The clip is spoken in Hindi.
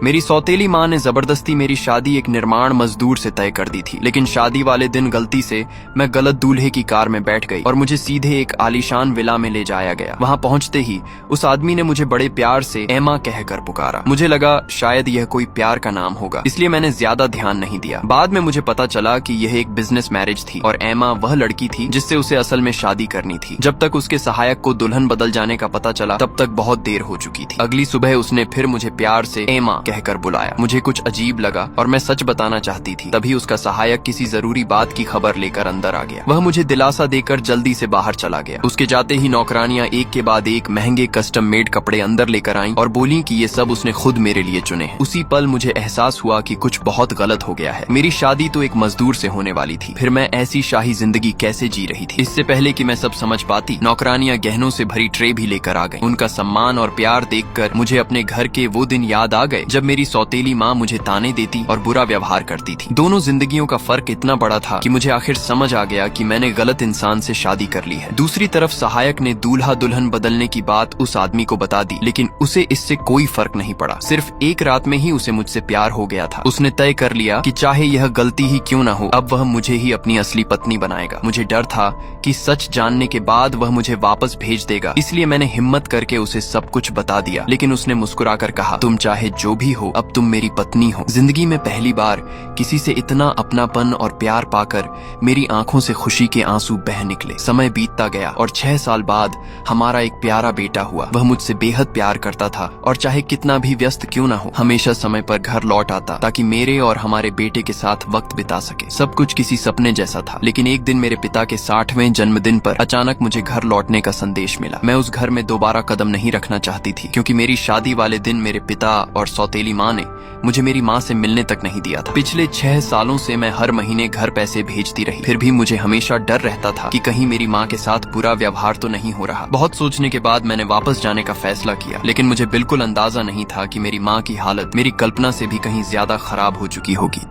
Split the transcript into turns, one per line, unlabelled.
मेरी सौतेली माँ ने जबरदस्ती मेरी शादी एक निर्माण मजदूर से तय कर दी थी, लेकिन शादी वाले दिन गलती से मैं गलत दूल्हे की कार में बैठ गई और मुझे सीधे एक आलीशान विला में ले जाया गया। वहाँ पहुँचते ही उस आदमी ने मुझे बड़े प्यार से एमा कहकर पुकारा। मुझे लगा शायद यह कोई प्यार का नाम होगा, इसलिए मैंने ज्यादा ध्यान नहीं दिया। बाद में मुझे पता चला कि यह एक बिजनेस मैरिज थी और एमा वह लड़की थी जिससे उसे असल में शादी करनी थी। जब तक उसके सहायक को दुल्हन बदल जाने का पता चला तब तक बहुत देर हो चुकी थी। अगली सुबह उसने फिर मुझे प्यार से एमा कहकर बुलाया। मुझे कुछ अजीब लगा और मैं सच बताना चाहती थी। तभी उसका सहायक किसी जरूरी बात की खबर लेकर अंदर आ गया। वह मुझे दिलासा देकर जल्दी से बाहर चला गया। उसके जाते ही नौकरानियां एक के बाद एक महंगे कस्टम मेड कपड़े अंदर लेकर आईं और बोली कि ये सब उसने खुद मेरे लिए चुने हैं। उसी पल मुझे एहसास हुआ कि कुछ बहुत गलत हो गया है। मेरी शादी तो एक मजदूर से होने वाली थी, फिर मैं ऐसी शाही जिंदगी कैसे जी रही थी। इससे पहले कि मैं सब समझ पाती, नौकरानियां गहनों से भरी ट्रे भी लेकर आ गईं। उनका सम्मान और प्यार देखकर मुझे अपने घर के वो दिन याद आ गए जब मेरी सौतेली माँ मुझे ताने देती और बुरा व्यवहार करती थी। दोनों जिंदगियों का फर्क इतना बड़ा था कि मुझे आखिर समझ आ गया कि मैंने गलत इंसान से शादी कर ली है। दूसरी तरफ सहायक ने दूल्हा दुल्हन बदलने की बात उस आदमी को बता दी, लेकिन उसे इससे कोई फर्क नहीं पड़ा। सिर्फ एक रात में ही उसे मुझसे प्यार हो गया था। उसने तय कर लिया कि चाहे यह गलती ही क्यों न हो, अब वह मुझे ही अपनी असली पत्नी बनाएगा। मुझे डर था कि सच जानने के बाद वह मुझे वापस भेज देगा, इसलिए मैंने हिम्मत करके उसे सब कुछ बता दिया। लेकिन उसने मुस्कुराकर कहा, तुम चाहे जो भी हो, अब तुम मेरी पत्नी हो। जिंदगी में पहली बार किसी से इतना अपनापन और प्यार पाकर मेरी आंखों से खुशी के आंसू बह निकले। समय बीतता गया और 6 साल बाद हमारा एक प्यारा बेटा हुआ। वह मुझसे बेहद प्यार करता था और चाहे कितना भी व्यस्त क्यों ना हो, हमेशा समय पर घर लौट आता ताकि मेरे और हमारे बेटे के साथ वक्त बिता सके। सब कुछ किसी सपने जैसा था। लेकिन एक दिन मेरे पिता के 60वें जन्मदिन पर अचानक मुझे घर लौटने का संदेश मिला। मैं उस घर में दोबारा कदम नहीं रखना चाहती थी, क्योंकि मेरी शादी वाले दिन मेरे पिता और सौतेली माँ ने मुझे मेरी माँ से मिलने तक नहीं दिया था। पिछले 6 सालों से मैं हर महीने घर पैसे भेजती रही, फिर भी मुझे हमेशा डर रहता था कि कहीं मेरी माँ के साथ बुरा व्यवहार तो नहीं हो रहा। बहुत सोचने के बाद मैंने वापस जाने का फैसला किया, लेकिन मुझे बिल्कुल अंदाजा नहीं था कि मेरी माँ की हालत मेरी कल्पना से भी कहीं ज्यादा खराब हो चुकी होगी।